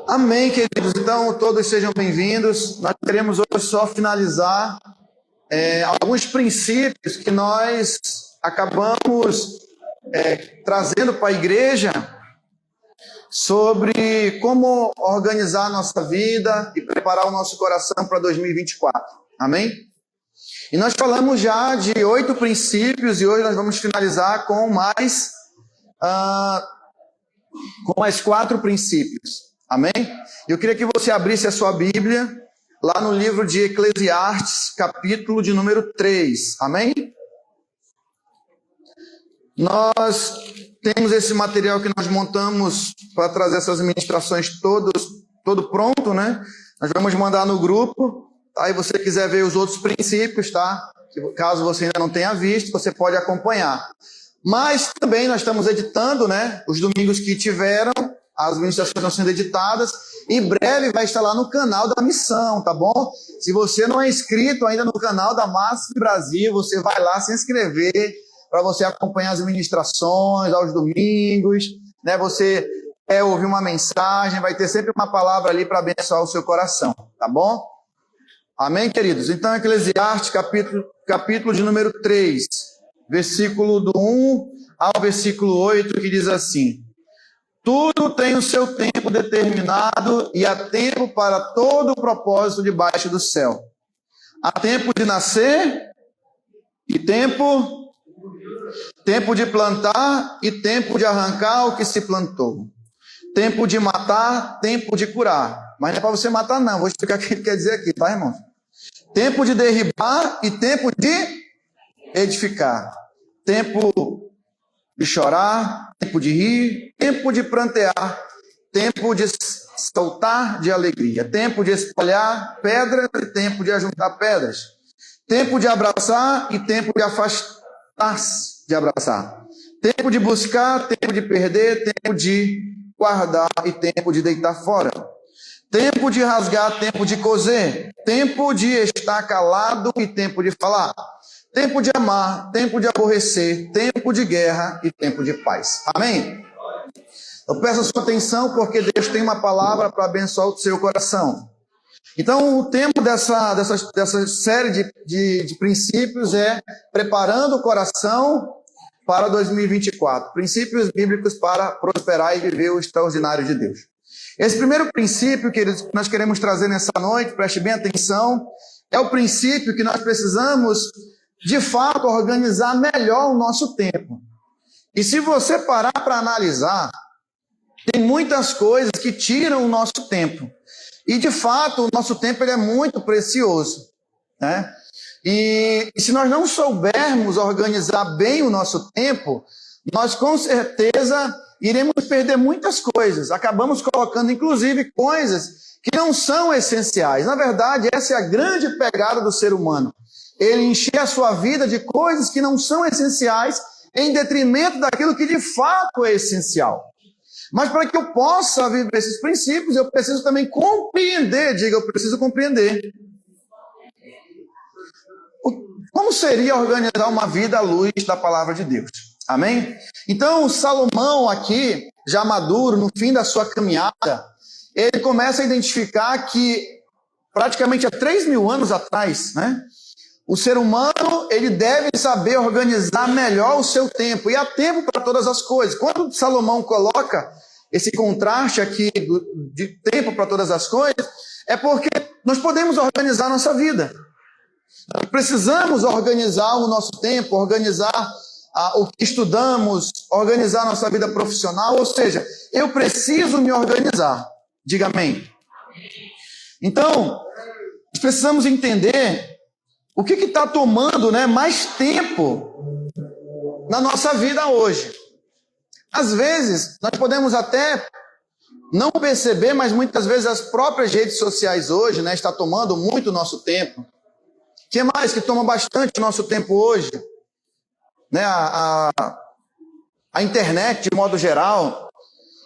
Amém, queridos. Então, todos sejam bem-vindos. Nós queremos hoje só finalizar alguns princípios que nós acabamos trazendo para a igreja sobre como organizar a nossa vida e preparar o nosso coração para 2024. Amém? E nós falamos já de 8 princípios e hoje nós vamos finalizar com mais 4 princípios. Amém? Eu queria que você abrisse a sua Bíblia lá no livro de Eclesiastes, capítulo de número 3. Amém? Nós temos esse material que nós montamos para trazer essas ministrações todo pronto, né? Nós vamos mandar no grupo, tá? E você quiser ver os outros princípios, tá? Caso você ainda não tenha visto, você pode acompanhar. Mas também nós estamos editando, né? Os domingos que tiveram, as ministrações estão sendo editadas. Em breve vai estar lá no canal da Missão, tá bom? Se você não é inscrito ainda no canal da Massa Brasil, você vai lá se inscrever para você acompanhar as ministrações aos domingos, né? Você ouvir uma mensagem, vai ter sempre uma palavra ali para abençoar o seu coração, tá bom? Amém, queridos? Então, Eclesiastes, capítulo de número 3, versículo do 1 ao versículo 8, que diz assim: tudo tem o seu tempo determinado e há tempo para todo o propósito debaixo do céu. Há tempo de nascer e tempo de plantar e tempo de arrancar o que se plantou. Tempo de matar, tempo de curar. Mas não é para você matar não, vou explicar o que ele quer dizer aqui, tá, irmão? Tempo de derribar e tempo de edificar. Tempo de chorar, tempo de rir, tempo de prantear, tempo de saltar de alegria, tempo de espalhar pedras e tempo de ajuntar pedras, tempo de abraçar e tempo de afastar-se de abraçar, tempo de buscar, tempo de perder, tempo de guardar e tempo de deitar fora, tempo de rasgar, tempo de coser, tempo de estar calado e tempo de falar, tempo de amar, tempo de aborrecer, tempo de guerra e tempo de paz. Amém? Eu peço a sua atenção porque Deus tem uma palavra para abençoar o seu coração. Então, o tema dessa série de princípios é preparando o coração para 2024. Princípios bíblicos para prosperar e viver o extraordinário de Deus. Esse primeiro princípio que nós queremos trazer nessa noite, preste bem atenção, é o princípio que nós precisamos de fato, organizar melhor o nosso tempo. E se você parar para analisar, tem muitas coisas que tiram o nosso tempo. E, de fato, o nosso tempo ele é muito precioso, né? E se nós não soubermos organizar bem o nosso tempo, nós, com certeza, iremos perder muitas coisas. Acabamos colocando, inclusive, coisas que não são essenciais. Na verdade, essa é a grande pegada do ser humano. Ele encher a sua vida de coisas que não são essenciais em detrimento daquilo que de fato é essencial. Mas para que eu possa viver esses princípios, eu preciso também compreender, eu preciso compreender. Como seria organizar uma vida à luz da palavra de Deus? Amém? Então, Salomão aqui, já maduro, no fim da sua caminhada, ele começa a identificar que praticamente há 3.000 anos atrás, né? O ser humano, ele deve saber organizar melhor o seu tempo. E há tempo para todas as coisas. Quando Salomão coloca esse contraste aqui de tempo para todas as coisas, é porque nós podemos organizar a nossa vida. Nós precisamos organizar o nosso tempo, organizar o que estudamos, organizar a nossa vida profissional. Ou seja, eu preciso me organizar. Diga amém. Então, nós precisamos entender o que está tomando, né, mais tempo na nossa vida hoje. Às vezes, nós podemos até não perceber, mas muitas vezes as próprias redes sociais hoje, né, estão tomando muito o nosso tempo. O que mais que toma bastante o nosso tempo hoje? Né, a internet, de modo geral.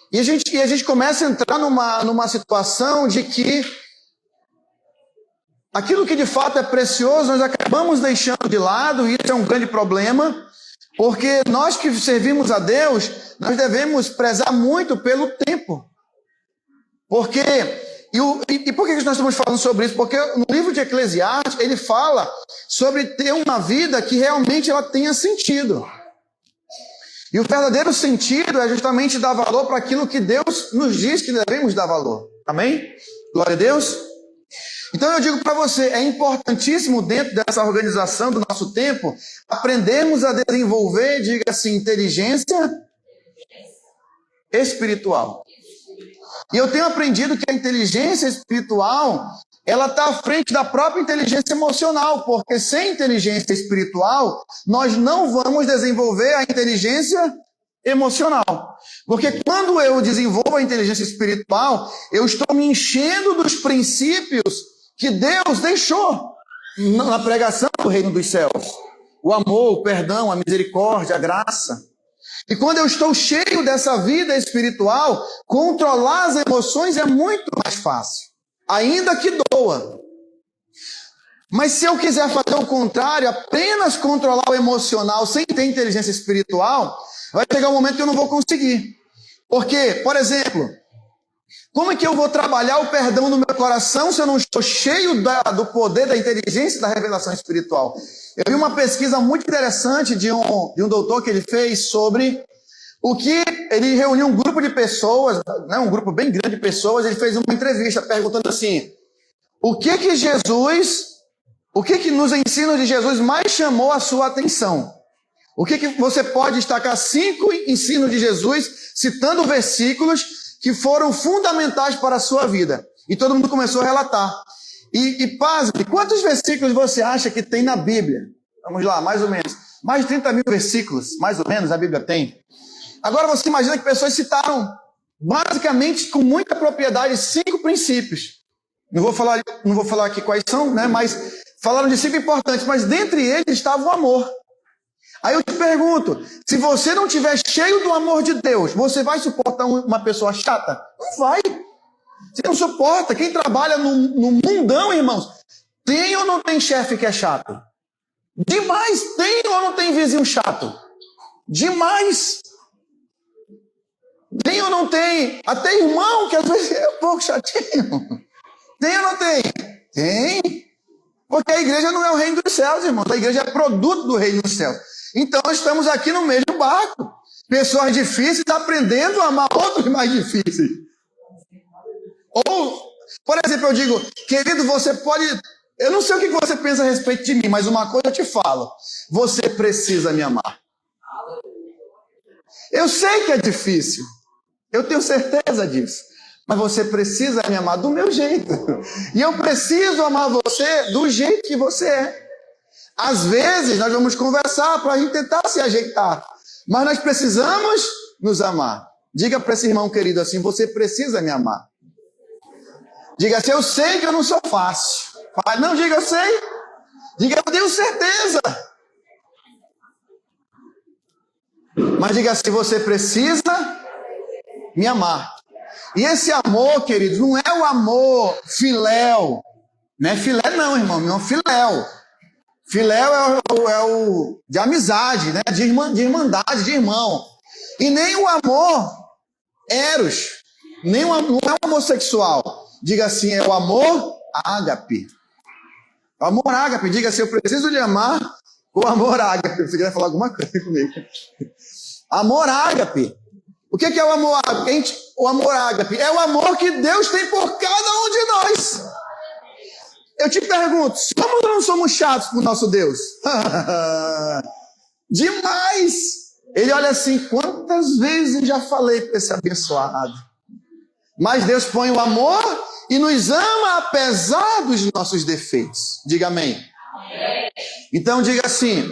E a gente começa a entrar numa situação de que aquilo que de fato é precioso, nós acabamos deixando de lado, e isso é um grande problema, porque nós que servimos a Deus, nós devemos prezar muito pelo tempo. Porque, e por que nós estamos falando sobre isso? Porque no livro de Eclesiastes, ele fala sobre ter uma vida que realmente ela tenha sentido. E o verdadeiro sentido é justamente dar valor para aquilo que Deus nos diz que devemos dar valor. Amém? Glória a Deus. Então eu digo para você, é importantíssimo dentro dessa organização do nosso tempo, aprendermos a desenvolver, diga assim, inteligência espiritual. E eu tenho aprendido que a inteligência espiritual, ela está à frente da própria inteligência emocional, porque sem inteligência espiritual, nós não vamos desenvolver a inteligência emocional. Porque quando eu desenvolvo a inteligência espiritual, eu estou me enchendo dos princípios que Deus deixou na pregação do reino dos céus. O amor, o perdão, a misericórdia, a graça. E quando eu estou cheio dessa vida espiritual, controlar as emoções é muito mais fácil. Ainda que doa. Mas se eu quiser fazer o contrário, apenas controlar o emocional sem ter inteligência espiritual, vai chegar um momento que eu não vou conseguir. Porque, por exemplo, como é que eu vou trabalhar o perdão no meu coração se eu não estou cheio do poder, da inteligência e da revelação espiritual? Eu vi uma pesquisa muito interessante de um doutor que ele fez sobre o que ele reuniu um grupo de pessoas, né, um grupo bem grande de pessoas, ele fez uma entrevista perguntando assim, o que nos ensinos de Jesus mais chamou a sua atenção? O que você pode destacar 5 ensinos de Jesus, citando versículos que foram fundamentais para a sua vida? E todo mundo começou a relatar. E pasme, quantos versículos você acha que tem na Bíblia? Vamos lá, mais ou menos. Mais de 30 mil versículos, mais ou menos, a Bíblia tem. Agora você imagina que pessoas citaram, basicamente, com muita propriedade, 5 princípios. Não vou falar aqui quais são, né? Mas falaram de 5 importantes, mas dentre eles estava o amor. Aí eu te pergunto, se você não estiver cheio do amor de Deus, você vai suportar uma pessoa chata? Não vai. Você não suporta. Quem trabalha no mundão, irmãos, tem ou não tem chefe que é chato? Demais. Tem ou não tem vizinho chato? Demais. Tem ou não tem? Até irmão, que às vezes é um pouco chatinho. Tem ou não tem? Tem. Porque a igreja não é o reino dos céus, irmãos. A igreja é produto do reino dos céus. Então estamos aqui no mesmo barco. Pessoas difíceis aprendendo a amar outros mais difíceis. Ou, por exemplo, eu digo, querido, você pode... Eu não sei o que você pensa a respeito de mim, mas uma coisa eu te falo. Você precisa me amar. Eu sei que é difícil. Eu tenho certeza disso. Mas você precisa me amar do meu jeito. E eu preciso amar você do jeito que você é. Às vezes nós vamos conversar para a gente tentar se ajeitar. Mas nós precisamos nos amar. Diga para esse irmão querido assim, você precisa me amar. Diga assim, eu sei que eu não sou fácil. Não, diga eu sei. Diga eu tenho certeza. Mas diga assim, você precisa me amar. E esse amor, queridos, não é o amor filéu. Não é filé não, irmão, não é filéu. Filéu é o de amizade, né? De irmandade, de irmão. E nem o amor eros, não é o amor sexual. Diga assim, é o amor ágape. O amor ágape, diga assim, eu preciso lhe amar com amor ágape. Você quer falar alguma coisa comigo? Amor ágape. O que é o amor ágape? O amor ágape é o amor que Deus tem por cada um de nós. Eu te pergunto, somos ou não somos chatos com o nosso Deus? Demais! Ele olha assim, quantas vezes eu já falei para esse abençoado? Mas Deus põe o amor e nos ama apesar dos nossos defeitos. Diga amém. Então diga assim,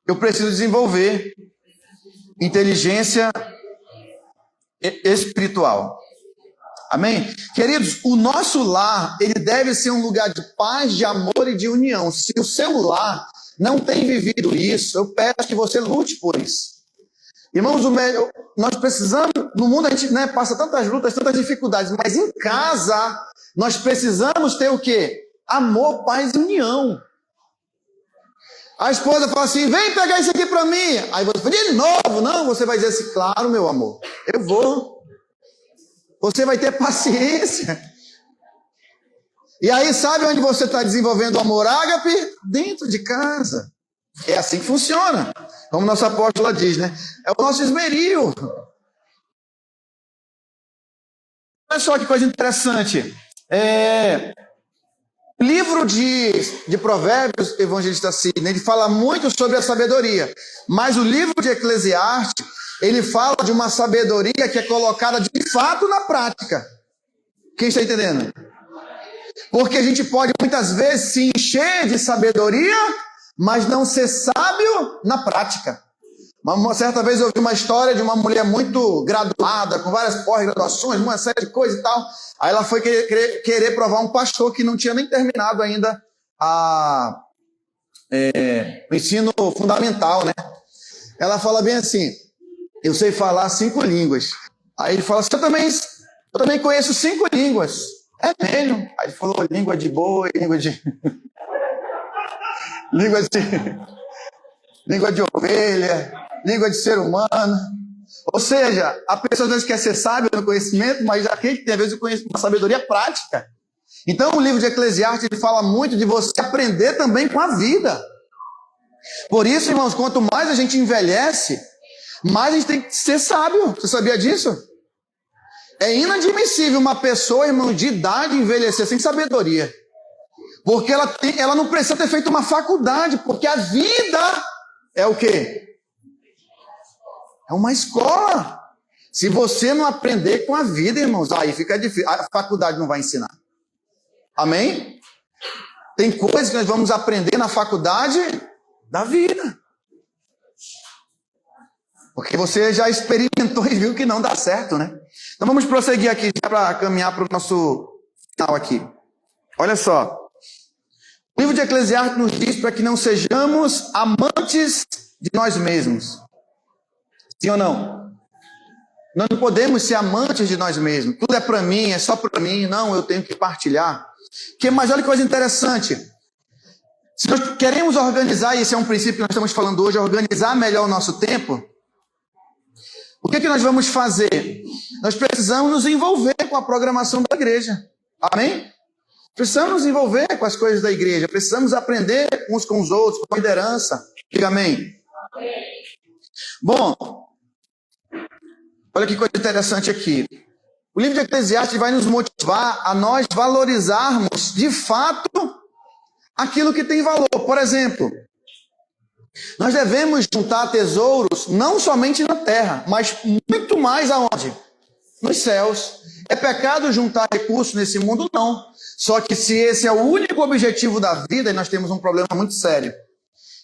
eu preciso desenvolver inteligência espiritual. Amém? Queridos, o nosso lar, ele deve ser um lugar de paz, de amor e de união. Se o seu lar não tem vivido isso, eu peço que você lute por isso. Irmãos, nós precisamos, no mundo a gente passa tantas lutas, tantas dificuldades, mas em casa nós precisamos ter o quê? Amor, paz e união. A esposa fala assim, vem pegar isso aqui para mim. Aí você fala, de novo, não, você vai dizer assim, claro, meu amor, eu vou. Você vai ter paciência. E aí, sabe onde você está desenvolvendo o amor ágape? Dentro de casa. É assim que funciona. Como nossa apóstola diz, né? É o nosso esmeril. Olha só que coisa interessante. O livro de Provérbios, evangelista Sidney, ele fala muito sobre a sabedoria. Mas o livro de Eclesiastes, ele fala de uma sabedoria que é colocada de fato na prática. Quem está entendendo? Porque a gente pode muitas vezes se encher de sabedoria, mas não ser sábio na prática. Uma certa vez eu ouvi uma história de uma mulher muito graduada, com várias pós-graduações, uma série de coisas e tal. Aí ela foi querer provar um pastor que não tinha nem terminado ainda o ensino fundamental, né? Ela fala bem assim, eu sei falar 5 línguas. Aí ele fala assim, eu também conheço 5 línguas. É mesmo? Aí ele falou, língua de boi, língua de ovelha, língua de ser humano. Ou seja, a pessoa às vezes quer ser sábia no conhecimento, mas aquele que tem às vezes uma sabedoria prática. Então o livro de Eclesiastes ele fala muito de você aprender também com a vida. Por isso, irmãos, quanto mais a gente envelhece, mais a gente tem que ser sábio. Você sabia disso? É inadmissível uma pessoa, irmão, de idade envelhecer sem sabedoria. Porque ela não precisa ter feito uma faculdade, porque a vida é o quê? É uma escola. Se você não aprender com a vida, irmãos, aí fica difícil. A faculdade não vai ensinar. Amém? Tem coisas que nós vamos aprender na faculdade da vida. Porque você já experimentou e viu que não dá certo, né? Então vamos prosseguir aqui para caminhar para o nosso final aqui. Olha só. O livro de Eclesiastes nos diz para que não sejamos amantes de nós mesmos. Sim ou não? Nós não podemos ser amantes de nós mesmos. Tudo é para mim, é só para mim. Não, eu tenho que partilhar. Mas olha que coisa interessante. Se nós queremos organizar, e esse é um princípio que nós estamos falando hoje, organizar melhor o nosso tempo, o que nós vamos fazer? Nós precisamos nos envolver com a programação da igreja. Amém? Precisamos nos envolver com as coisas da igreja. Precisamos aprender uns com os outros, com a liderança. Diga amém. Bom, olha que coisa interessante aqui. O livro de Eclesiastes vai nos motivar a nós valorizarmos, de fato, aquilo que tem valor. Por exemplo, nós devemos juntar tesouros não somente na terra, mas muito mais aonde? Nos céus. É pecado juntar recursos nesse mundo? Não. Só que se esse é o único objetivo da vida, nós temos um problema muito sério.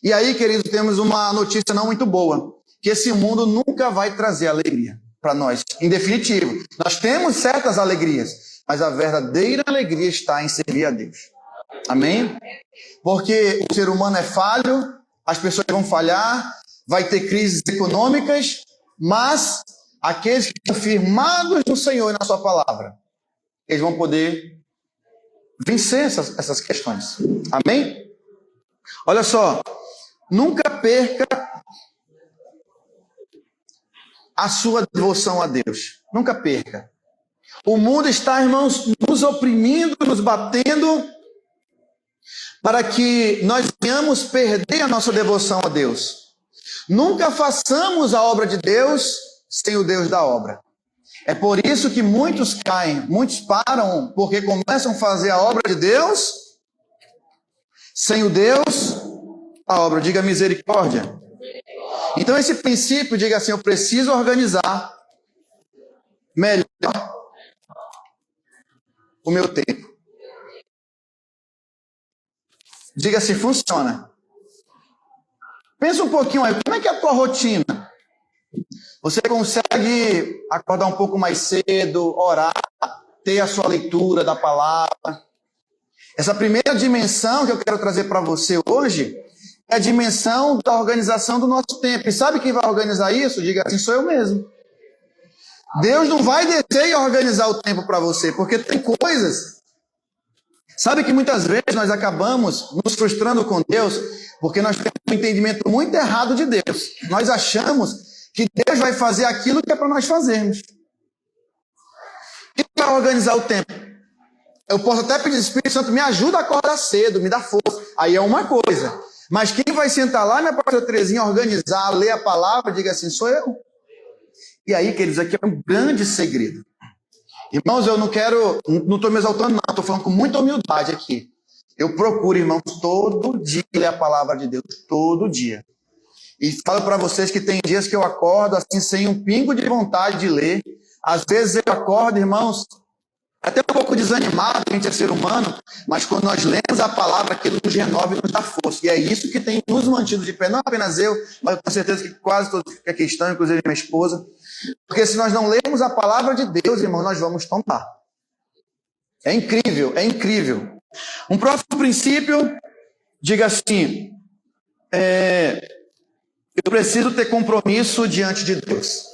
E aí, queridos, temos uma notícia não muito boa, que esse mundo nunca vai trazer alegria para nós. Em definitivo, nós temos certas alegrias, mas a verdadeira alegria está em servir a Deus. Amém? Porque o ser humano é falho, as pessoas vão falhar, vai ter crises econômicas, mas aqueles que estão firmados no Senhor e na sua palavra, eles vão poder vencer essas questões. Amém? Olha só, nunca perca a sua devoção a Deus. Nunca perca. O mundo está, irmãos, nos oprimindo, nos batendo, para que nós venhamos perder a nossa devoção a Deus. Nunca façamos a obra de Deus sem o Deus da obra. É por isso que muitos caem, muitos param, porque começam a fazer a obra de Deus sem o Deus da obra. Diga misericórdia. Então esse princípio, diga assim, eu preciso organizar melhor o meu tempo. Diga assim, funciona. Pensa um pouquinho aí, como é que é a tua rotina? Você consegue acordar um pouco mais cedo, orar, ter a sua leitura da palavra? Essa primeira dimensão que eu quero trazer para você hoje é a dimensão da organização do nosso tempo. E sabe quem vai organizar isso? Diga assim, sou eu mesmo. Deus não vai descer e organizar o tempo para você, porque tem coisas. Sabe que muitas vezes nós acabamos nos frustrando com Deus, porque nós temos um entendimento muito errado de Deus. Nós achamos que Deus vai fazer aquilo que é para nós fazermos. a organizar o tempo. Eu posso até pedir, Espírito Santo, me ajuda a acordar cedo, me dá força. Aí é uma coisa. Mas quem vai sentar lá, minha pastora Terezinha, organizar, ler a palavra, diga assim, sou eu. E aí, queridos, aqui é um grande segredo. Irmãos, eu não estou me exaltando, não, estou falando com muita humildade aqui. Eu procuro, irmãos, todo dia ler a palavra de Deus, todo dia. E falo para vocês que tem dias que eu acordo assim, sem um pingo de vontade de ler. Às vezes eu acordo, irmãos, até um pouco desanimado, a gente é ser humano, mas quando nós lemos a palavra, aquilo nos renova e nos dá força. E é isso que tem nos mantido de pé, não apenas eu, mas com certeza que quase todos que aqui estão, inclusive minha esposa. Porque se nós não lermos a palavra de Deus, irmão, nós vamos tombar. É incrível, é incrível. Um próximo princípio, diga assim, eu preciso ter compromisso diante de Deus.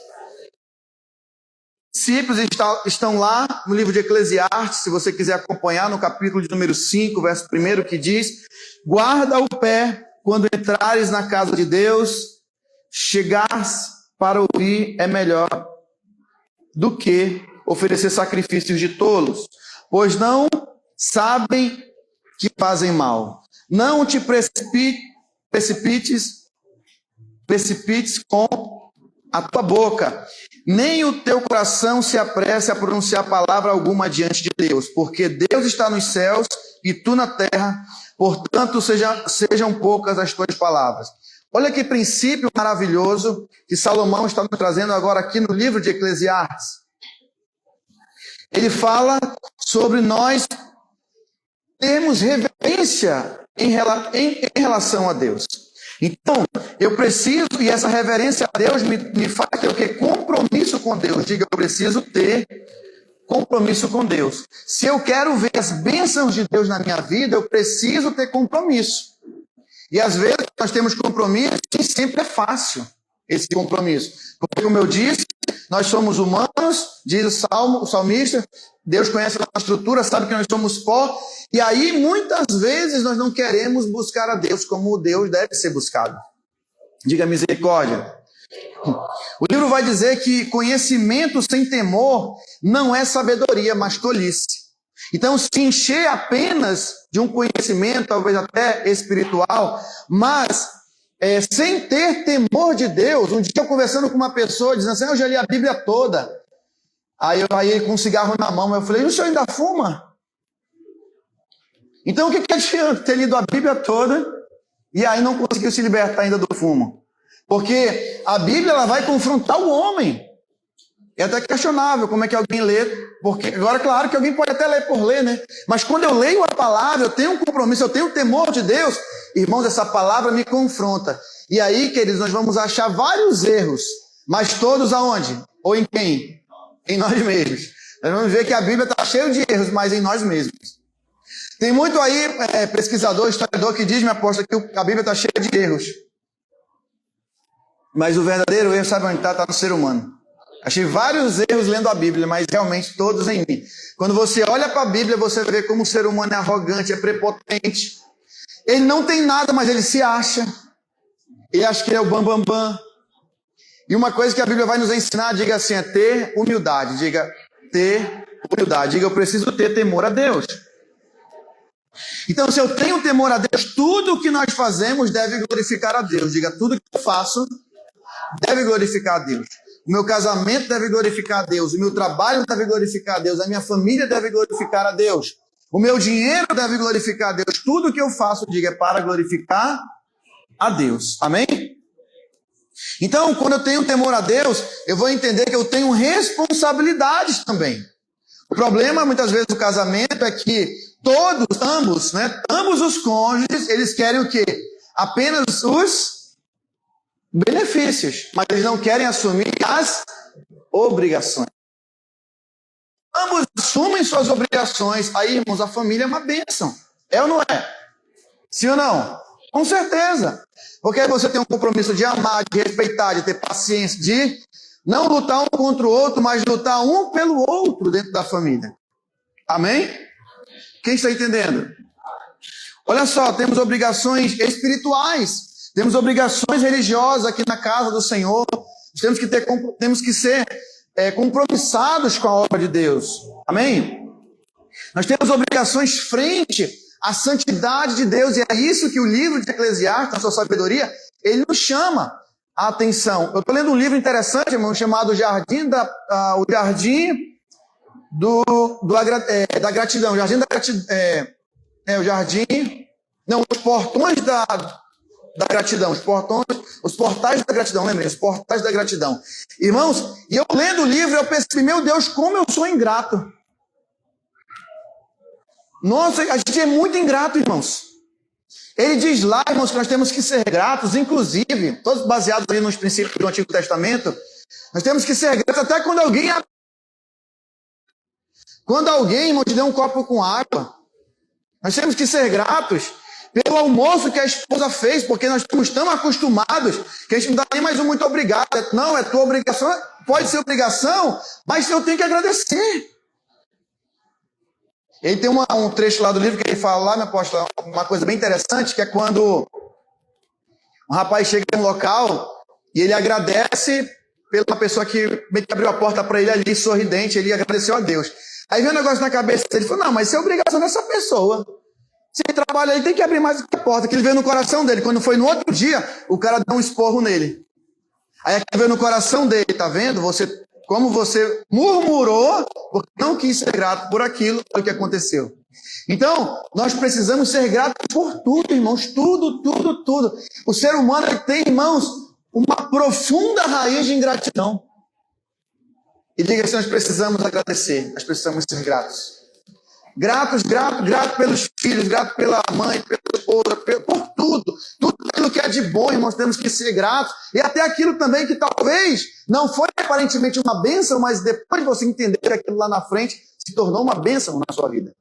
Princípios estão lá no livro de Eclesiastes, se você quiser acompanhar, no capítulo de número 5, verso 1, que diz: guarda o pé quando entrares na casa de Deus, chegares para ouvir é melhor do que oferecer sacrifícios de tolos, pois não sabem que fazem mal. Não te precipites com a tua boca, nem o teu coração se apresse a pronunciar palavra alguma diante de Deus, porque Deus está nos céus e tu na terra, portanto sejam poucas as tuas palavras. Olha que princípio maravilhoso que Salomão está nos trazendo agora aqui no livro de Eclesiastes. Ele fala sobre nós termos reverência em relação a Deus. Então, eu preciso, e essa reverência a Deus me faz ter o quê? Compromisso com Deus. Diga, eu preciso ter compromisso com Deus. Se eu quero ver as bênçãos de Deus na minha vida, eu preciso ter compromisso. E às vezes nós temos compromisso e sempre é fácil esse compromisso. Porque, como eu disse, nós somos humanos, diz o salmista, Deus conhece a nossa estrutura, sabe que nós somos pó, e aí muitas vezes nós não queremos buscar a Deus como Deus deve ser buscado. Diga misericórdia. O livro vai dizer que conhecimento sem temor não é sabedoria, mas tolice. Então, se encher apenas de um conhecimento, talvez até espiritual, mas sem ter temor de Deus. Um dia eu conversando com uma pessoa, dizendo assim, eu já li a Bíblia toda. Aí com um cigarro na mão, eu falei, o senhor ainda fuma? Então o que adianta ter lido a Bíblia toda e aí não conseguiu se libertar ainda do fumo? Porque a Bíblia ela vai confrontar o homem. É até questionável como é que alguém lê, porque agora, claro que alguém pode até ler por ler, né? Mas quando eu leio a palavra, eu tenho um compromisso, eu tenho um temor de Deus, irmãos, essa palavra me confronta. E aí, queridos, nós vamos achar vários erros, mas todos aonde? Ou em quem? Em nós mesmos. Nós vamos ver que a Bíblia está cheia de erros, mas em nós mesmos. Tem muito aí, pesquisador, historiador, que diz, minha aposta, que a Bíblia está cheia de erros. Mas o verdadeiro erro, sabe onde está? Está no ser humano. Achei vários erros lendo a Bíblia, mas realmente todos em mim. Quando você olha para a Bíblia, você vê como o ser humano é arrogante, é prepotente. Ele não tem nada, mas ele se acha. Ele acha que ele é o bambambam. Bam, bam. E uma coisa que a Bíblia vai nos ensinar, diga assim, é ter humildade. Diga, ter humildade. Diga, eu preciso ter temor a Deus. Então, se eu tenho temor a Deus, tudo o que nós fazemos deve glorificar a Deus. Diga, tudo que eu faço deve glorificar a Deus. O meu casamento deve glorificar a Deus. O meu trabalho deve glorificar a Deus. A minha família deve glorificar a Deus. O meu dinheiro deve glorificar a Deus. Tudo que eu faço, diga, é para glorificar a Deus. Amém? Então, quando eu tenho temor a Deus, eu vou entender que eu tenho responsabilidades também. O problema, muitas vezes, do casamento é que ambos os cônjuges, eles querem o quê? Apenas os benefícios, mas eles não querem assumir as obrigações. Ambos assumem suas obrigações. Aí, irmãos, a família é uma bênção. É ou não é? Sim ou não? Com certeza. Porque aí você tem um compromisso de amar, de respeitar, de ter paciência, de não lutar um contra o outro, mas lutar um pelo outro dentro da família. Amém? Quem está entendendo? Olha só, temos obrigações espirituais. Temos obrigações religiosas aqui na casa do Senhor. Temos que ser compromissados com a obra de Deus. Amém? Nós temos obrigações frente à santidade de Deus, e é isso que o livro de Eclesiastes, na sua sabedoria, ele nos chama a atenção. Eu estou lendo um livro interessante, irmão, chamado O Jardim da Gratidão. O Jardim da Gratidão. Os portões da gratidão. Os portais da gratidão, lembrei, os portais da gratidão. Irmãos, e eu lendo o livro, eu percebi, meu Deus, como eu sou ingrato. Nossa, a gente é muito ingrato, irmãos. Ele diz lá, irmãos, que nós temos que ser gratos, inclusive, todos baseados ali nos princípios do Antigo Testamento, nós temos que ser gratos até quando alguém, irmão, te deu um copo com água. Nós temos que ser gratos pelo almoço que a esposa fez, porque nós estamos tão acostumados que a gente não dá nem mais um muito obrigado. Não, é tua obrigação, pode ser obrigação, mas eu tenho que agradecer. Ele tem um trecho lá do livro que ele fala lá, meu apóstolo, uma coisa bem interessante, que é quando um rapaz chega em um local e ele agradece pela pessoa que abriu a porta para ele ali, sorridente, ele agradeceu a Deus. Aí vem um negócio na cabeça dele, ele falou, não, mas isso é obrigação dessa pessoa. Se ele trabalha aí, tem que abrir mais a porta, que ele veio no coração dele. Quando foi no outro dia, o cara deu um esporro nele. Aí aqui veio no coração dele, tá vendo? Como você murmurou, porque não quis ser grato por aquilo que aconteceu. Então, nós precisamos ser gratos por tudo, irmãos. Tudo, tudo, tudo. O ser humano tem, irmãos, uma profunda raiz de ingratidão. E diga assim, nós precisamos agradecer, nós precisamos ser gratos. Grato pelos filhos, grato pela mãe, pela esposa, por tudo. Tudo aquilo que é de bom, irmãos, temos que ser gratos. E até aquilo também que talvez não foi aparentemente uma bênção, mas depois de você entender que aquilo lá na frente se tornou uma bênção na sua vida.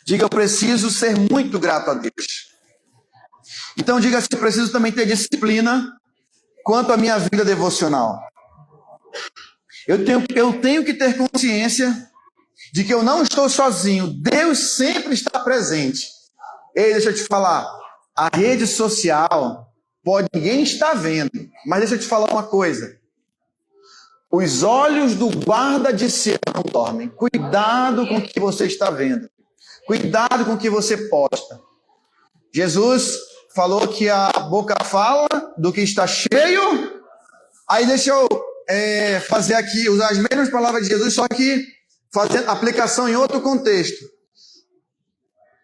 Diga, eu preciso ser muito grato a Deus. Então diga assim, eu preciso também ter disciplina quanto à minha vida devocional. Eu tenho que ter consciência de que eu não estou sozinho. Deus sempre está presente. Ei, deixa eu te falar. A rede social, ninguém está vendo. Mas deixa eu te falar uma coisa. Os olhos do guarda de Sião não dormem. Cuidado com o que você está vendo. Cuidado com o que você posta. Jesus falou que a boca fala do que está cheio. Aí deixa eu fazer aqui, usar as mesmas palavras de Jesus, só que fazendo aplicação em outro contexto.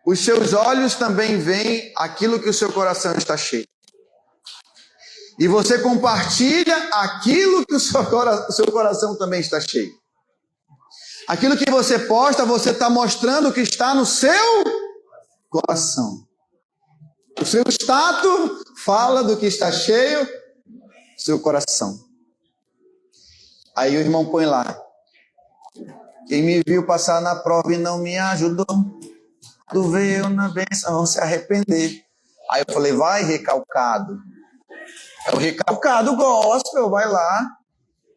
Os seus olhos também veem aquilo que o seu coração está cheio. E você compartilha aquilo que o seu coração também está cheio. Aquilo que você posta, você está mostrando o que está no seu coração. O seu status fala do que está cheio do seu coração. Aí o irmão põe lá. Quem me viu passar na prova e não me ajudou, tu veio na bênção se arrepender. Aí eu falei, vai recalcado. É o recalcado gospel, vai lá.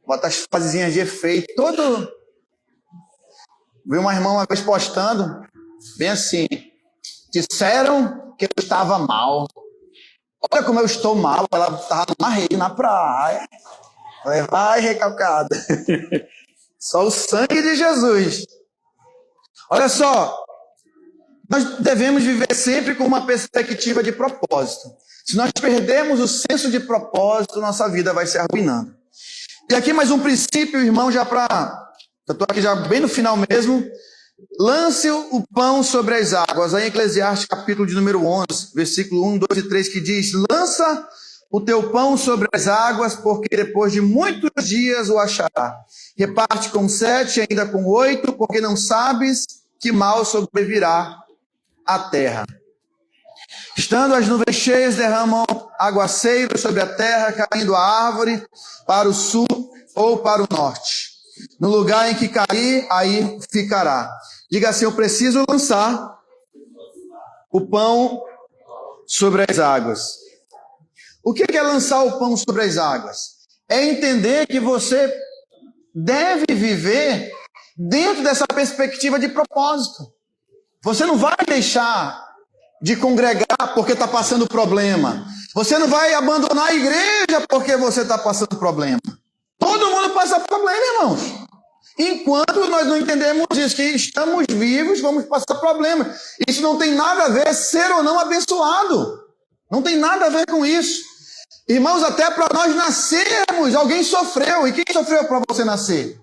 Bota as fasezinhas de efeito, todo. Vi uma irmã uma vez postando, bem assim, disseram que eu estava mal. Olha como eu estou mal, ela estava numa rede na praia. Eu falei, vai recalcado. Só o sangue de Jesus. Olha só, nós devemos viver sempre com uma perspectiva de propósito. Se nós perdermos o senso de propósito, nossa vida vai se arruinando. E aqui mais um princípio, irmão, eu estou aqui já bem no final mesmo. Lance o pão sobre as águas. Aí em Eclesiastes, capítulo de número 11, versículo 1, 2 e 3, que diz, lança o teu pão sobre as águas, porque depois de muitos dias o achará. Reparte com 7, ainda com 8, porque não sabes que mal sobrevirá à terra. Estando as nuvens cheias, derramam aguaceiros sobre a terra, caindo a árvore para o sul ou para o norte. No lugar em que cair, aí ficará. Diga assim, eu preciso lançar o pão sobre as águas. O que é lançar o pão sobre as águas? É entender que você deve viver dentro dessa perspectiva de propósito. Você não vai deixar de congregar porque está passando problema. Você não vai abandonar a igreja porque você está passando problema. Todo mundo passa problema, irmãos. Enquanto nós não entendemos isso, que estamos vivos, vamos passar problemas. Isso não tem nada a ver ser ou não abençoado. Não tem nada a ver com isso. Irmãos, até para nós nascermos, alguém sofreu. E quem sofreu para você nascer?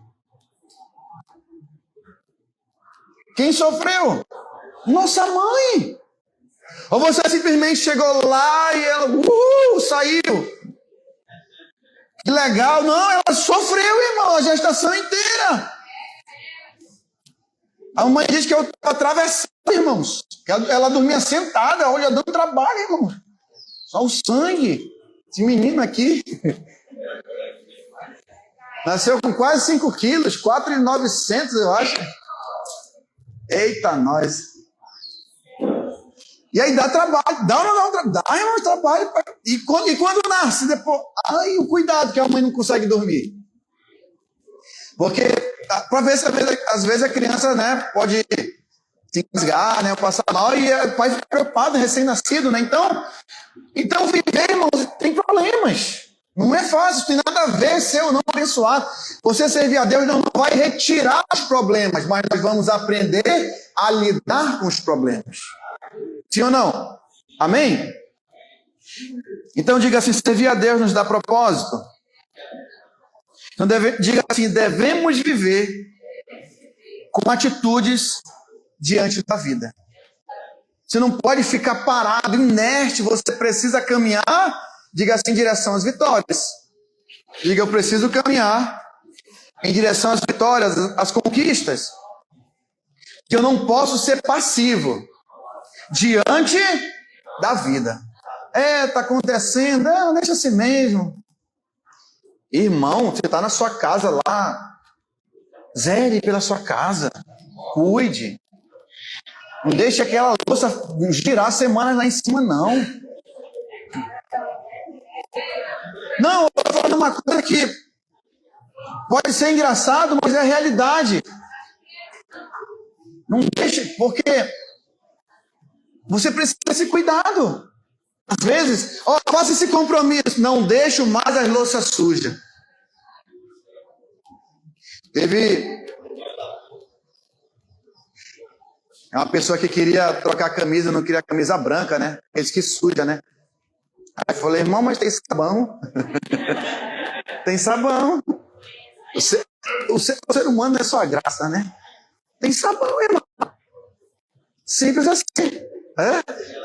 Quem sofreu? Nossa mãe. Ou você simplesmente chegou lá e ela saiu. Que legal. Não, ela sofreu, irmão, a gestação inteira. A mãe diz que eu estava atravessando, irmãos. Ela dormia sentada, olha, dando trabalho, irmão. Só o sangue. Esse menino aqui nasceu com quase 5 quilos, 4.900, eu acho. Eita, nós. E aí dá trabalho. Dá, irmão, trabalho. E quando nasce, depois... Ai, o cuidado que a mãe não consegue dormir. Porque, para ver se às vezes a criança, né, pode se engasgar, né, passar mal, e o pai fica preocupado, recém-nascido, né? Então viver, irmãos, tem problemas. Não é fácil, tem nada a ver ser ou não abençoado. Você servir a Deus não vai retirar os problemas, mas nós vamos aprender a lidar com os problemas. Sim ou não? Amém? Então diga assim, servir a Deus nos dá propósito. Então diga assim, devemos viver com atitudes diante da vida. Você não pode ficar parado, inerte, você precisa caminhar, diga assim, em direção às vitórias. Diga, eu preciso caminhar em direção às vitórias, às conquistas. Que eu não posso ser passivo diante da vida. Está acontecendo, deixa assim mesmo. Irmão, você está na sua casa lá, zere pela sua casa, cuide. Não deixe aquela louça girar semanas lá em cima, não. Não, eu estou falando uma coisa que pode ser engraçado, mas é a realidade. Não deixe, porque você precisa ter esse cuidado. Às vezes, faça esse compromisso, não deixo mais as louças sujas. Teve uma pessoa que queria trocar a camisa, não queria a camisa branca, né? Ele disse que suja, né? Aí eu falei, irmão, mas tem sabão. Tem sabão. O ser humano não é só graça, né? Tem sabão, irmão. Simples assim.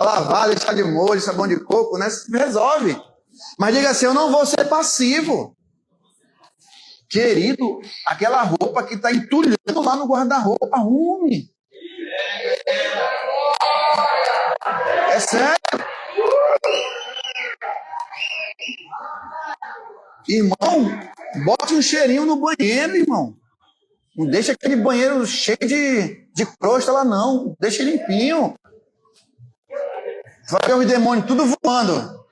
Lavar, deixar de molho, sabão de coco, né? Resolve. Mas diga assim, eu não vou ser passivo. Querido, aquela roupa que está entulhando lá no guarda-roupa, arrume. É sério. Irmão, bote um cheirinho no banheiro, irmão. Não deixa aquele banheiro cheio de crosta lá, não. Deixa limpinho. Vai ver os demônios tudo voando.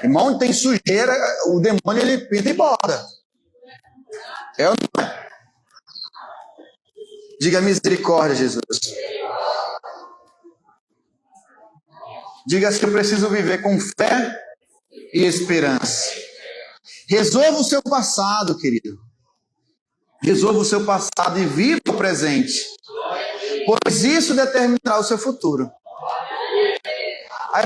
Irmão, tem sujeira, o demônio ele pinta e bota. Diga misericórdia, Jesus. Diga que eu preciso viver com fé e esperança. Resolva o seu passado, querido. Resolva o seu passado e viva o presente. Pois isso determinará o seu futuro. Aí,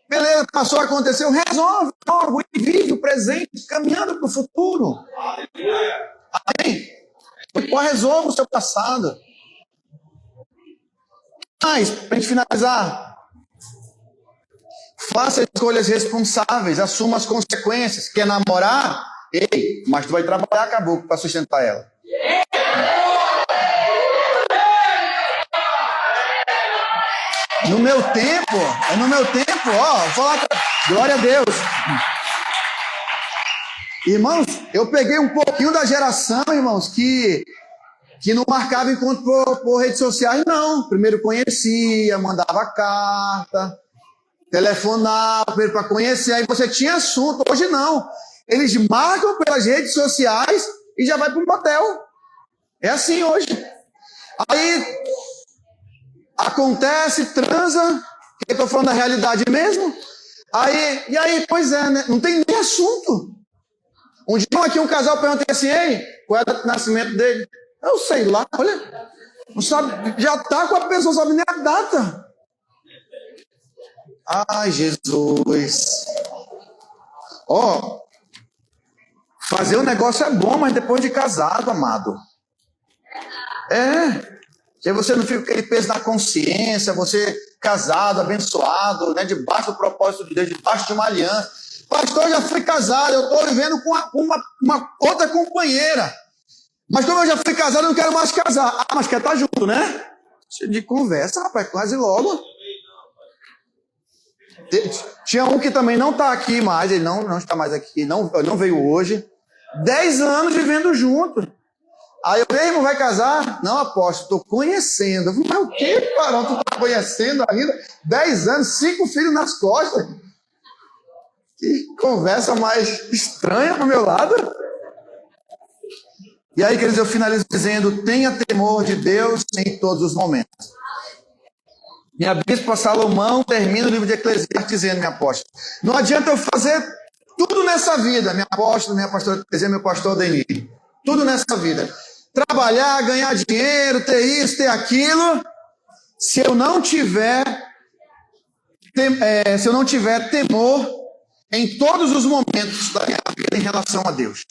beleza, passou, aconteceu, resolve logo e vive o presente, caminhando para o futuro. Amém? Resolva o seu passado. Mas, para a gente finalizar, faça escolhas responsáveis, assuma as consequências. Quer namorar? Ei, mas tu vai trabalhar, caboclo, para sustentar ela. No meu tempo, vou falar, glória a Deus. Irmãos, eu peguei um pouquinho da geração, irmãos, que não marcava encontro por redes sociais, não. Primeiro conhecia, mandava carta, telefonava primeiro para conhecer, aí você tinha assunto. Hoje não. Eles marcam pelas redes sociais e já vai para um motel. É assim hoje. Aí acontece, transa, que eu estou falando da realidade mesmo. E aí, pois é, né? Não tem nem assunto. Um dia aqui um casal perguntou assim, ei, qual é a data de nascimento dele? Eu sei lá, olha, não sabe, já está com a pessoa, não sabe nem a data. Ai, Jesus. Ó, fazer o negócio é bom, mas depois de casado, amado. Que você não fica com aquele peso na consciência, você casado, abençoado, né, debaixo do propósito de Deus, debaixo de uma aliança. Pastor, eu já fui casado, eu estou vivendo com uma outra companheira. Mas como eu já fui casado, eu não quero mais casar. Ah, mas quer estar junto, né? De conversa, rapaz, quase logo. Tinha um que também não está aqui mais, ele não está mais aqui, não veio hoje. 10 anos vivendo junto. Aí eu falei, irmão, vai casar? Não, apóstolo, estou conhecendo. Eu falei, mas o que, Parão, tu está conhecendo ainda? 10 anos, 5 filhos nas costas. Que conversa mais estranha pro meu lado. E aí, queridos, eu finalizo dizendo, tenha temor de Deus em todos os momentos. Minha bispa Salomão termina o livro de Eclesiastes dizendo, minha apóstola, não adianta eu fazer tudo nessa vida, minha apóstola, minha pastora Terezinha, meu pastor Denir, tudo nessa vida. Trabalhar, ganhar dinheiro, ter isso, ter aquilo, se eu não tiver temor em todos os momentos da minha vida em relação a Deus.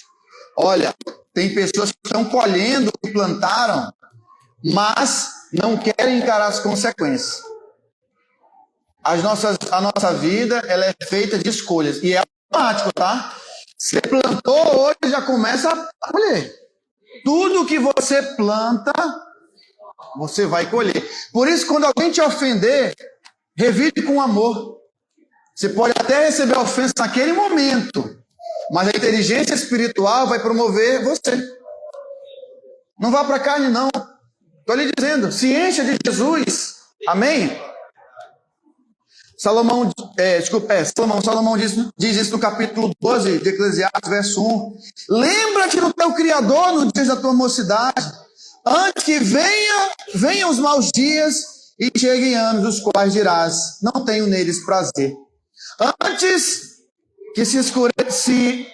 Olha, tem pessoas que estão colhendo o que plantaram, mas não querem encarar as consequências. A nossa vida, ela é feita de escolhas. E é automático, tá? Você plantou hoje, já começa a colher. Tudo que você planta, você vai colher. Por isso, quando alguém te ofender, revide com amor. Você pode até receber ofensa naquele momento, mas a inteligência espiritual vai promover você. Não vá para a carne, não. Estou lhe dizendo, se encha de Jesus. Amém? Salomão diz isso no capítulo 12 de Eclesiastes, verso 1. Lembra-te do teu Criador nos dias da tua mocidade, antes que venham os maus dias e cheguem anos, os quais dirás, não tenho neles prazer. Antes que se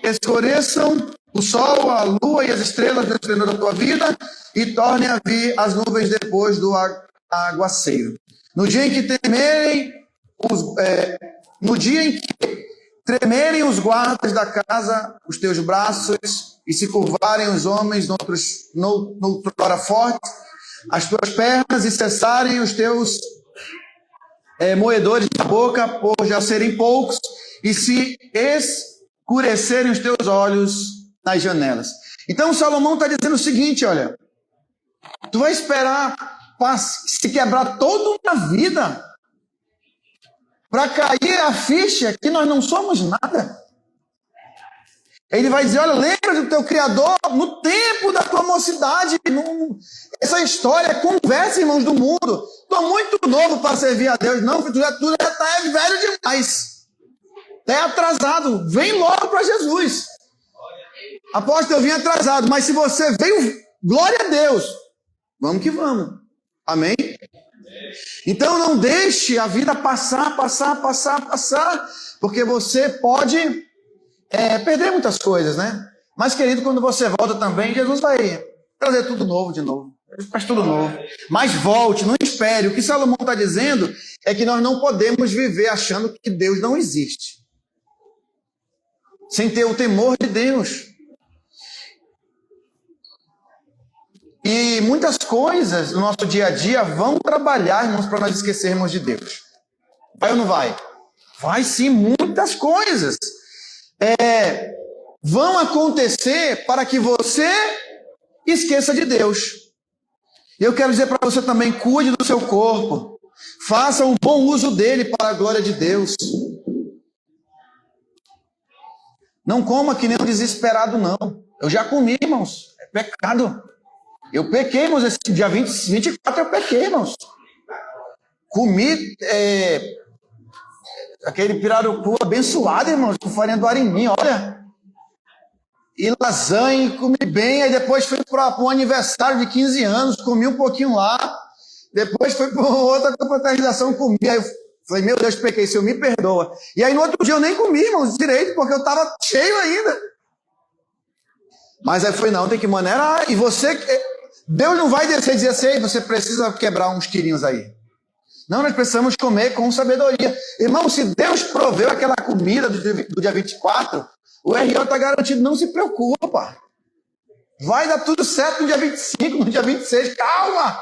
escureçam o sol, a lua e as estrelas do esplendor da tua vida e tornem a vir as nuvens depois do aguaceiro. No dia em que tremerem os guardas da casa os teus braços e se curvarem os homens noutrora fortes, as tuas pernas e cessarem os teus moedores da boca, por já serem poucos, e se escurecerem os teus olhos nas janelas. Então Salomão está dizendo o seguinte, olha, tu vai esperar se quebrar toda uma vida para cair a ficha que nós não somos nada. Ele vai dizer, olha, lembra do teu Criador no tempo da tua mocidade. Essa história, conversa, irmãos do mundo. Estou muito novo para servir a Deus. Não, tu já está velho demais. É atrasado. Vem logo para Jesus. Apóstolo, eu vim atrasado, mas se você veio, glória a Deus. Vamos que vamos. Amém? Então não deixe a vida passar, porque você pode perder muitas coisas, né? Mas, querido, quando você volta também, Jesus vai trazer tudo novo de novo. Ele faz tudo novo. Mas volte, não espere. O que Salomão está dizendo é que nós não podemos viver achando que Deus não existe, sem ter o temor de Deus. E muitas coisas no nosso dia a dia vão trabalhar, irmãos, para nós esquecermos de Deus. Vai ou não vai? Vai sim, muitas coisas vão acontecer para que você esqueça de Deus. E eu quero dizer para você também, cuide do seu corpo. Faça um bom uso dele para a glória de Deus. Não coma que nem um desesperado, não. Eu já comi, irmãos. É pecado. Eu pequei, irmãos, esse dia 24 eu pequei, irmãos. Comi aquele pirarucu abençoado, irmãos, com farinha do arinim, olha. E lasanha, comi bem, aí depois fui para um aniversário de 15 anos, comi um pouquinho lá, depois fui para outra confraternização, comi, aí eu falei, meu Deus, pequei, Senhor, me perdoa. E aí no outro dia eu nem comi, irmãos, direito, porque eu estava cheio ainda. Mas aí foi, não, tem que maneirar. E você, Deus não vai descer e dizer assim, você precisa quebrar uns quilinhos aí. Não, nós precisamos comer com sabedoria. Irmão, se Deus proveu aquela comida do dia 24, o RO está garantido, não se preocupa. Vai dar tudo certo no dia 25, no dia 26, calma.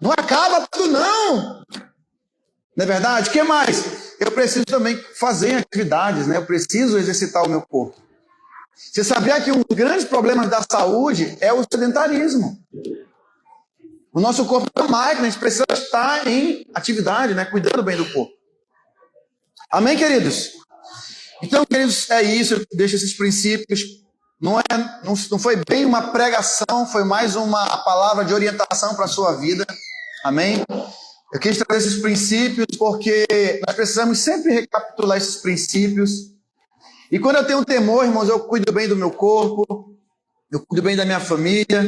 Não acaba tudo, não. Não é verdade? O que mais? Eu preciso também fazer atividades, né? Eu preciso exercitar o meu corpo. Você sabia que um dos grandes problemas da saúde é o sedentarismo? O nosso corpo é uma máquina, a gente precisa estar em atividade, né? Cuidando bem do corpo. Amém, queridos? Então, queridos, é isso. Eu deixo esses princípios. Não foi bem uma pregação, foi mais uma palavra de orientação para a sua vida. Amém? Eu quis trazer esses princípios porque nós precisamos sempre recapitular esses princípios. E quando eu tenho temor, irmãos, eu cuido bem do meu corpo, eu cuido bem da minha família.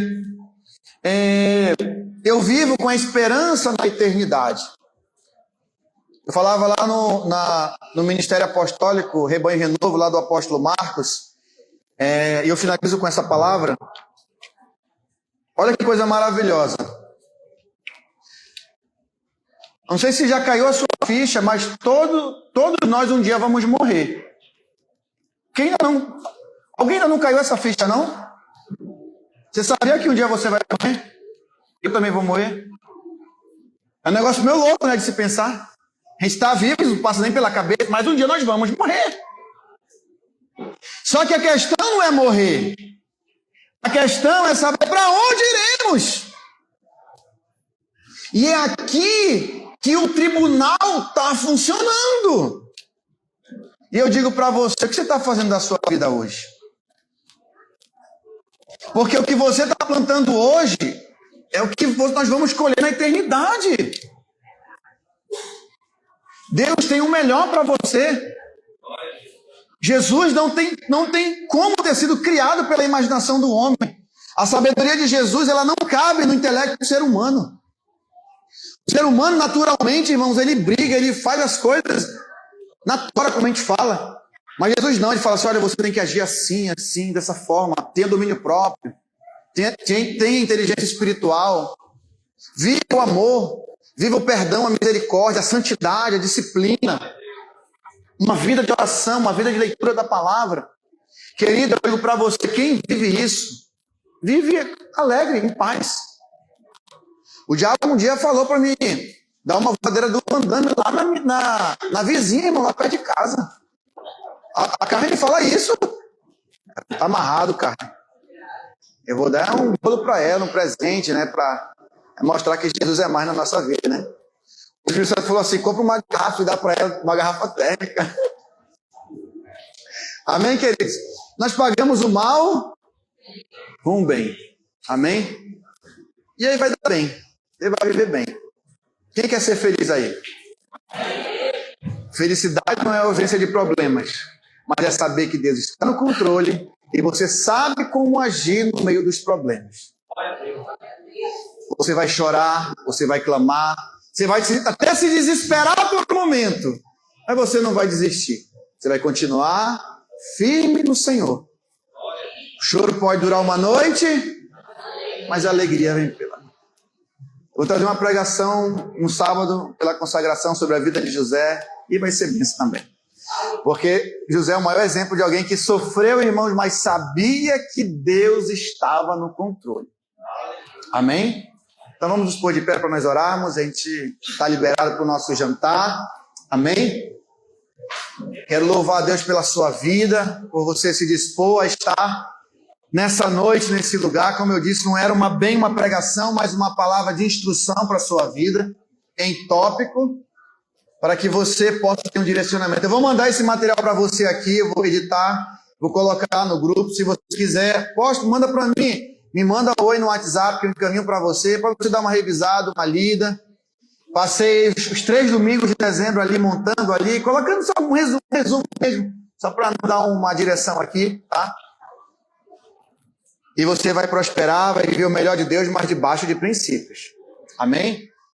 Eu vivo com a esperança na eternidade. Eu falava lá no Ministério Apostólico, Rebanho Renovo, lá do apóstolo Marcos, e eu finalizo com essa palavra. Olha que coisa maravilhosa. Não sei se já caiu a sua ficha, mas todos nós um dia vamos morrer. Alguém ainda não caiu essa ficha, não? Você sabia que um dia você vai morrer? Eu também vou morrer. É um negócio meio louco, né, de se pensar. A gente está vivo, não passa nem pela cabeça, mas um dia nós vamos morrer. Só que a questão não é morrer. A questão é saber para onde iremos. E é aqui que o tribunal está funcionando. E eu digo para você, o que você está fazendo da sua vida hoje? Porque o que você está plantando hoje é o que nós vamos colher na eternidade. Deus tem o melhor para você. Jesus não tem como ter sido criado pela imaginação do homem. A sabedoria de Jesus, ela não cabe no intelecto do ser humano. O ser humano, naturalmente, irmãos, ele briga, ele faz as coisas na hora como a gente fala. Mas Jesus não, ele fala assim, olha, você tem que agir assim, assim, dessa forma, tenha domínio próprio, tenha inteligência espiritual, viva o amor, viva o perdão, a misericórdia, a santidade, a disciplina, uma vida de oração, uma vida de leitura da palavra. Querido, eu digo para você, quem vive isso, vive alegre, em paz. O diabo um dia falou para mim, dar uma voadeira do andame lá na vizinha, irmão, lá perto de casa. A Carmen fala isso. Tá amarrado, Carmen. Eu vou dar um bolo para ela, um presente, né? Para mostrar que Jesus é mais na nossa vida, né? O Espírito Santo falou assim, compra uma garrafa e dá para ela uma garrafa térmica. Amém, queridos? Nós pagamos o mal com o bem. Amém? E aí vai dar bem. Você vai viver bem. Quem quer ser feliz aí? Felicidade não é a ausência de problemas, mas é saber que Deus está no controle e você sabe como agir no meio dos problemas. Você vai chorar, você vai clamar, você vai até se desesperar por um momento, mas você não vai desistir. Você vai continuar firme no Senhor. O choro pode durar uma noite, mas a alegria vem pela noite. Vou trazer uma pregação no sábado pela consagração sobre a vida de José e vai ser bênção também. Porque José é o maior exemplo de alguém que sofreu, irmãos, mas sabia que Deus estava no controle. Amém? Então vamos nos pôr de pé para nós orarmos. A gente está liberado para o nosso jantar. Amém? Quero louvar a Deus pela sua vida, por você se dispor a estar nessa noite, nesse lugar. Como eu disse, não era uma pregação, mas uma palavra de instrução para a sua vida, em tópico, para que você possa ter um direcionamento. Eu vou mandar esse material para você aqui, eu vou editar, vou colocar no grupo. Se você quiser, manda para mim. Me manda oi no WhatsApp, que eu encaminho para você dar uma revisada, uma lida. Passei os 3 domingos de dezembro ali, montando ali, colocando só um resumo mesmo, só para dar uma direção aqui, tá? E você vai prosperar, vai viver o melhor de Deus, mas debaixo de princípios. Amém?